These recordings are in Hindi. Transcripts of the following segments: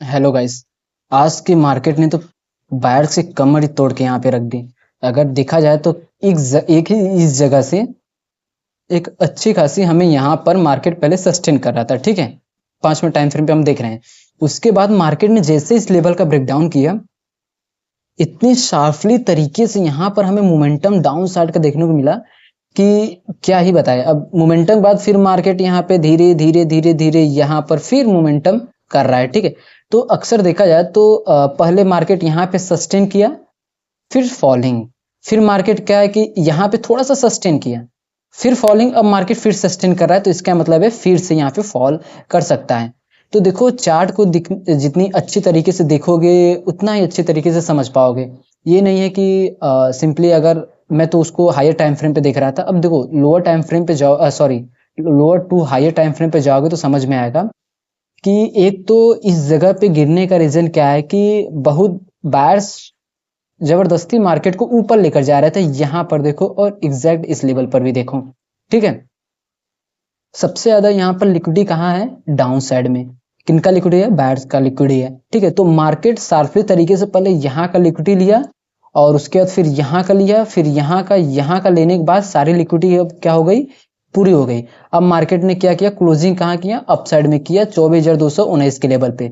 Hello guys. आज की मार्केट ने तो बाहर से कमर ही तोड़ के यहाँ पे रख दी। अगर देखा जाए तो एक ही इस जगह से एक अच्छी खासी हमें यहाँ पर मार्केट पहले सस्टेन कर रहा था, ठीक है। 5 मिनट टाइम फ्रेम पे हम देख रहे हैं। उसके बाद मार्केट ने जैसे इस लेवल का ब्रेकडाउन किया, इतनी शार्पली तरीके से यहाँ पर हमें मोमेंटम डाउन साइड का देखने को मिला कि क्या ही बताए। अब मोमेंटम बाद फिर मार्केट यहाँ पे धीरे धीरे धीरे धीरे यहाँ पर फिर मोमेंटम कर रहा है, ठीक है। तो अक्सर देखा जाए तो पहले मार्केट यहाँ पे सस्टेन किया, फिर फॉलिंग, फिर मार्केट क्या है कि यहाँ पे थोड़ा सा सस्टेन किया, फिर फॉलिंग, अब मार्केट फिर सस्टेन कर रहा है। तो इसका मतलब है फिर से यहाँ पे फॉल कर सकता है। तो देखो चार्ट को जितनी अच्छी तरीके से देखोगे उतना ही अच्छे तरीके से समझ पाओगे। ये नहीं है कि सिंपली अगर मैं तो उसको हायर टाइम फ्रेम पे देख रहा था। अब देखो लोअर टाइम फ्रेम पे जाओ, sorry lower to higher time frame पे जाओगे तो समझ में आएगा कि एक तो इस जगह पे गिरने का रीजन क्या है कि बहुत बायर्स जबरदस्ती मार्केट को ऊपर लेकर जा रहे थे। यहाँ पर देखो और एग्जैक्ट इस लेवल पर भी देखो, ठीक है। सबसे ज्यादा यहाँ पर लिक्विडिटी कहाँ है? डाउन साइड में। किनका लिक्विडिटी है? बायर्स का लिक्विडिटी है, ठीक है। तो मार्केट शार्पली तरीके से पहले यहाँ का लिक्विडिटी लिया और उसके बाद फिर यहाँ का लिया, फिर यहाँ का लेने के बाद सारी लिक्विडिटी अब क्या हो गई? पूरी हो गई। अब मार्केट ने क्या किया? क्लोजिंग कहाँ किया? अपसाइड में किया, 24,219 के लेवल पे।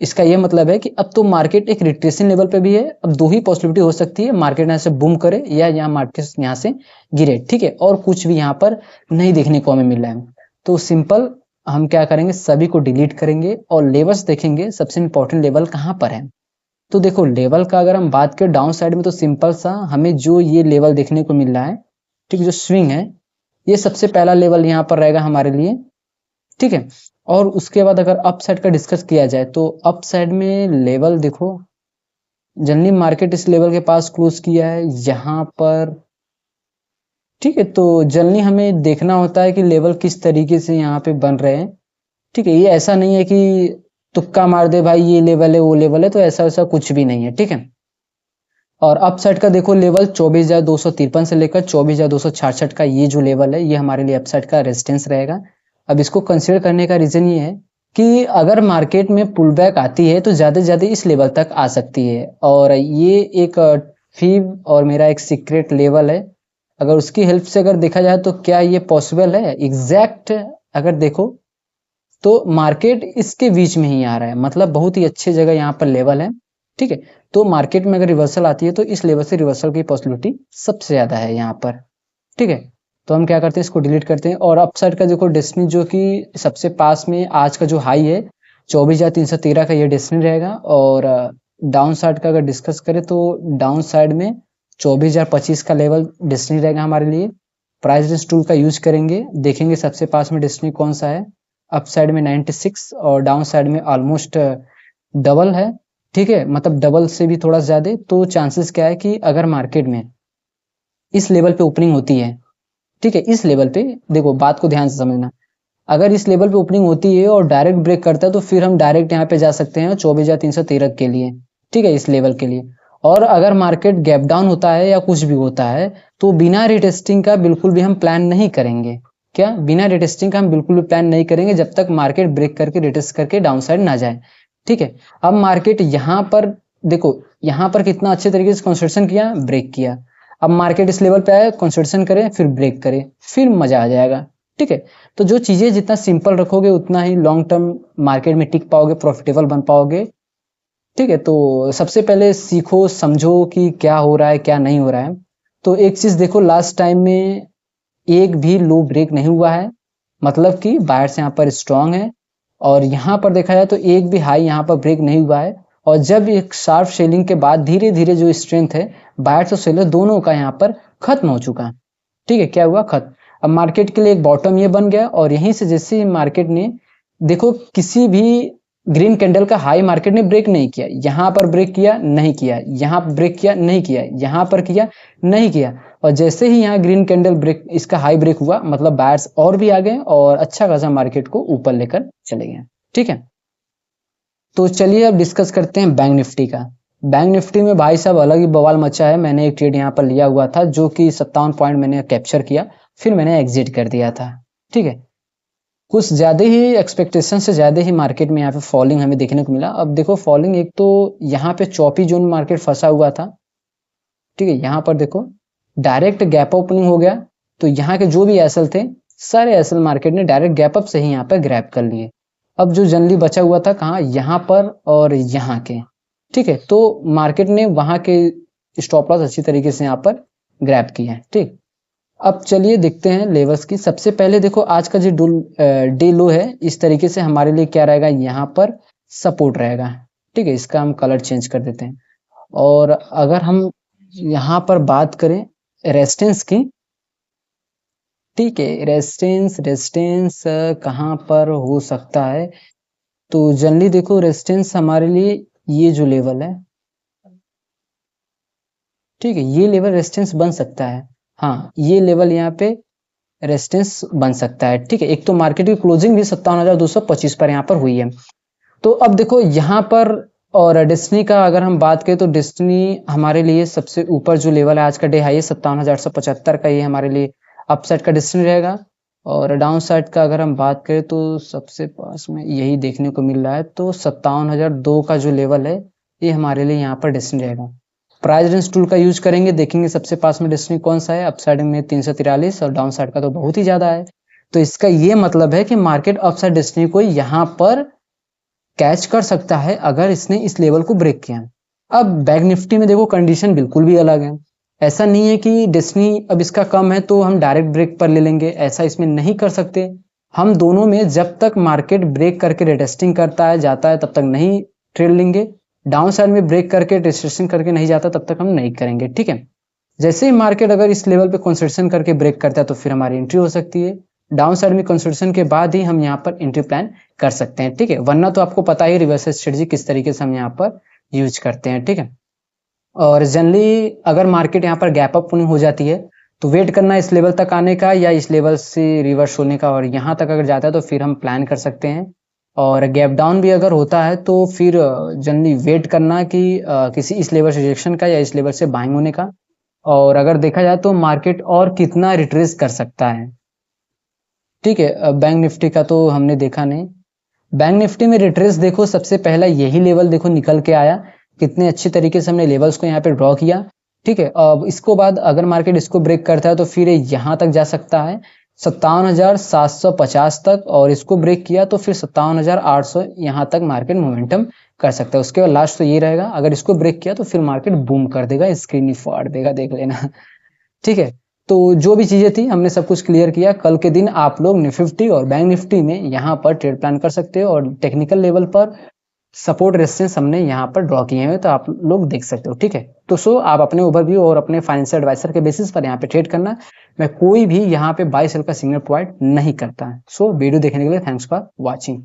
इसका ये मतलब है कि अब तो मार्केट एक रिट्रेसिंग लेवल पे भी है। अब दो ही पॉसिबिलिटी हो सकती है, मार्केट यहाँ से बूम करे या यहाँ मार्केट यहाँ से गिरे, ठीक है। और कुछ भी यहाँ पर नहीं देखने को हमें मिल रहा है। तो सिंपल हम क्या करेंगे, सभी को डिलीट करेंगे और लेवल्स देखेंगे सबसे इंपॉर्टेंट लेवल कहाँ पर है। तो देखो लेवल का अगर हम बात करें डाउन साइड में तो सिंपल सा हमें जो ये लेवल देखने को मिल रहा है, ठीक है, जो स्विंग है, ये सबसे पहला लेवल यहाँ पर रहेगा हमारे लिए, ठीक है। और उसके बाद अगर अप साइड का डिस्कस किया जाए तो अप साइड में लेवल देखो, जनरली मार्केट इस लेवल के पास क्लोज किया है यहाँ पर, ठीक है। तो जनरली हमें देखना होता है कि लेवल किस तरीके से यहाँ पे बन रहे हैं, ठीक है। ये ऐसा नहीं है कि तुक्का मार दे भाई ये लेवल है वो लेवल है, तो ऐसा वैसा कुछ भी नहीं है, ठीक है। और अप साइड का देखो लेवल 24,253 से लेकर 24,266 का ये जो लेवल है, ये हमारे लिए अप साइड का रेजिस्टेंस रहेगा। अब इसको कंसीडर करने का रीजन ये है कि अगर मार्केट में पुल बैक आती है तो ज्यादा से ज्यादा इस लेवल तक आ सकती है। और ये एक फीब और मेरा एक सीक्रेट लेवल है। अगर उसकी हेल्प से अगर देखा जाए तो क्या ये पॉसिबल है? एग्जैक्ट अगर देखो तो मार्केट इसके बीच में ही आ रहा है, मतलब बहुत ही अच्छी जगह यहाँ पर लेवल है, ठीक है। तो मार्केट में अगर रिवर्सल आती है तो इस लेवल से रिवर्सल की पॉसिबिलिटी सबसे ज्यादा है यहाँ पर, ठीक है। तो हम क्या करते हैं, इसको डिलीट करते हैं। और अपसाइड का देखो डेस्टिनी जो कि सबसे पास में आज का जो हाई है 24,313 का ये डेस्टिनी रहेगा। और डाउन साइड का अगर डिस्कस करें तो डाउन साइड में 24,025 का लेवल डेस्टिनी रहेगा हमारे लिए। प्राइस रेंज टूल का यूज करेंगे, देखेंगे सबसे पास में डेस्टिनी कौन सा है। अप साइड में 96 और डाउन साइड में ऑलमोस्ट डबल है, ठीक है, मतलब डबल से भी थोड़ा ज्यादा। तो चांसेस क्या है कि अगर मार्केट में इस लेवल पे ओपनिंग होती है, ठीक है, इस लेवल पे देखो बात को ध्यान से समझना, अगर इस लेवल पे ओपनिंग होती है और डायरेक्ट ब्रेक करता है तो फिर हम डायरेक्ट यहाँ पे जा सकते हैं 24,313 के लिए, ठीक है, इस लेवल के लिए। और अगर मार्केट गैप डाउन होता है या कुछ भी होता है तो बिना रिटेस्टिंग का बिल्कुल भी हम प्लान नहीं करेंगे। क्या? बिना रिटेस्टिंग का हम बिल्कुल भी प्लान नहीं करेंगे जब तक मार्केट ब्रेक करके रिटेस्ट करके डाउन साइड ना जाए, ठीक है। अब मार्केट यहाँ पर देखो, यहाँ पर कितना अच्छे तरीके से कंसोलिडेशन किया, ब्रेक किया। अब मार्केट इस लेवल पे आया, कंसोलिडेशन करे, फिर ब्रेक करे, फिर मजा आ जाएगा, ठीक है। तो जो चीजें जितना सिंपल रखोगे उतना ही लॉन्ग टर्म मार्केट में टिक पाओगे, प्रॉफिटेबल बन पाओगे, ठीक है। तो सबसे पहले सीखो समझो कि क्या हो रहा है क्या नहीं हो रहा है। तो एक चीज देखो, लास्ट टाइम में एक भी लो ब्रेक नहीं हुआ है, मतलब कि बायर्स यहाँ पर स्ट्रांग है। और यहाँ पर देखा जाए तो एक भी हाई यहाँ पर ब्रेक नहीं हुआ है। और जब एक शार्प सेलिंग के बाद धीरे धीरे जो स्ट्रेंथ है बायर्स और सेलर दोनों का यहाँ पर खत्म हो चुका है, ठीक है। क्या हुआ? खत्म। अब मार्केट के लिए एक बॉटम ये बन गया और यहीं से जैसे मार्केट ने देखो किसी भी ग्रीन कैंडल का हाई मार्केट ने ब्रेक नहीं किया, यहाँ पर ब्रेक किया नहीं किया, यहाँ पर ब्रेक किया नहीं किया, यहाँ पर किया नहीं किया। और जैसे ही यहाँ ग्रीन कैंडल ब्रेक इसका हाई ब्रेक हुआ, मतलब बायर्स और भी आ गए और अच्छा खासा मार्केट को ऊपर लेकर चले गए, ठीक है। तो चलिए अब डिस्कस करते हैं बैंक निफ्टी का। बैंक निफ्टी में भाई साहब अलग ही बवाल मचा है। मैंने एक ट्रेड यहाँ पर लिया हुआ था जो कि 57 पॉइंट मैंने कैप्चर किया, फिर मैंने एग्जिट कर दिया था, ठीक है। कुछ ज़्यादा ही एक्सपेक्टेशन से ज़्यादा ही मार्केट में यहाँ पे फॉलिंग हमें देखने को मिला। अब देखो फॉलिंग, एक तो यहाँ पे चौपी जोन मार्केट फंसा हुआ था, ठीक है। यहाँ पर देखो डायरेक्ट गैप ओपनिंग हो गया, तो यहाँ के जो भी एसएल थे सारे एसएल मार्केट ने डायरेक्ट गैप अप से ही यहाँ पर ग्रैब कर लिए। अब जो जनरली बचा हुआ था कहाँ, यहाँ पर और यहाँ के, ठीक है। तो मार्केट ने वहां के स्टॉप लॉस अच्छी तरीके से यहाँ पर ग्रैब किया है, ठीक। अब चलिए देखते हैं लेवल्स की। सबसे पहले देखो आज का जो डे लो है, इस तरीके से हमारे लिए क्या रहेगा, यहाँ पर सपोर्ट रहेगा, ठीक है। इसका हम कलर चेंज कर देते हैं। और अगर हम यहाँ पर बात करें रेजिस्टेंस की, ठीक है, रेजिस्टेंस कहाँ पर हो सकता है, तो जनरली देखो रेजिस्टेंस हमारे लिए ये जो लेवल है, ठीक है, ये लेवल रेजिस्टेंस बन सकता है। हाँ, ये लेवल यहाँ पे रेजिस्टेंस बन सकता है, ठीक है। एक तो मार्केट की क्लोजिंग भी 57,225 पर यहाँ पर हुई है। तो अब देखो यहाँ पर, और डेस्टिनी का अगर हम बात करें तो डेस्टिनी हमारे लिए सबसे ऊपर जो लेवल है, आज का डे हाई है 57,875 का, ये हमारे लिए अपसाइड का डेस्टिनी रहेगा। और डाउन साइड का अगर हम बात करें तो सबसे पास में यही देखने को मिल रहा है, तो 57,002 का जो लेवल है ये हमारे लिए यहाँ पर डेस्टिनी रहेगा। प्राइस रेंज टूल का यूज करेंगे, देखेंगे सबसे पास में डेस्टिनी कौन सा है। अपसाइड में 343 और डाउन साइड का तो बहुत ही ज्यादा है। तो इसका ये मतलब है कि मार्केट अपसाइड डेस्टिनी को यहाँ पर कैच कर सकता है अगर इसने इस लेवल को ब्रेक किया। अब बैंक निफ्टी में देखो कंडीशन बिल्कुल भी अलग है। ऐसा नहीं है कि डेस्टिनी अब इसका कम है तो हम डायरेक्ट ब्रेक पर ले लेंगे, ऐसा इसमें नहीं कर सकते। हम दोनों में जब तक मार्केट ब्रेक करके रिटेस्टिंग करता है जाता है तब तक नहीं ट्रेड लेंगे, डाउन साइड में ब्रेक करके रिटेस्टिंग करके नहीं जाता तब तक हम नहीं करेंगे, ठीक है। जैसे ही मार्केट अगर इस लेवल पे कंसोलिडेशन करके ब्रेक करता है तो फिर हमारी एंट्री हो सकती है। डाउन साइड में कंसोलिडेशन के बाद ही हम यहाँ पर एंट्री प्लान कर सकते हैं, ठीक है। वरना तो आपको पता ही रिवर्स स्ट्रेटजी किस तरीके से हम यहाँ पर यूज करते हैं, ठीक है। और जनरली अगर मार्केट यहाँ पर गैप अप हो जाती है तो वेट करना इस लेवल तक आने का या इस लेवल से रिवर्स होने का, और यहाँ तक अगर जाता है तो फिर हम प्लान कर सकते हैं। और गैप डाउन भी अगर होता है तो फिर जनरली वेट करना कि किसी इस लेवल से रिजेक्शन का या इस लेवल से बाइंग होने का। और अगर देखा जाए तो मार्केट और कितना रिट्रेस कर सकता है, ठीक है। बैंक निफ्टी का तो हमने देखा नहीं। बैंक निफ्टी में रिट्रेस देखो, सबसे पहला यही लेवल देखो निकल के आया, कितने अच्छे तरीके से हमने लेवल्स को यहाँ पे ड्रॉ किया, ठीक है। अब इसको बाद अगर मार्केट इसको ब्रेक करता है तो फिर यहाँ तक जा सकता है 57,750 तक, और इसको ब्रेक किया तो फिर 57,800 यहाँ तक मार्केट मोमेंटम कर सकता है। उसके बाद लास्ट तो ये रहेगा, अगर इसको ब्रेक किया तो फिर मार्केट बूम कर देगा, स्क्रीन ही फाड़ देगा, देख लेना, ठीक है। तो जो भी चीजें थी हमने सब कुछ क्लियर किया। कल के दिन आप लोग निफ्टी और बैंक निफ्टी में यहाँ पर ट्रेड प्लान कर सकते हो, और टेक्निकल लेवल पर सपोर्ट रेजिस्टेंस हमने यहाँ पर ड्रॉ किए हैं तो आप लोग देख सकते हो, ठीक है। तो सो आप अपने ओवरव्यू और अपने फाइनेंशियल एडवाइजर के बेसिस पर यहाँ पे ट्रेड करना। मैं कोई भी यहाँ पे बाय सेल का सिग्नल प्रोवाइड नहीं करता है। सो वीडियो देखने के लिए थैंक्स फॉर वॉचिंग।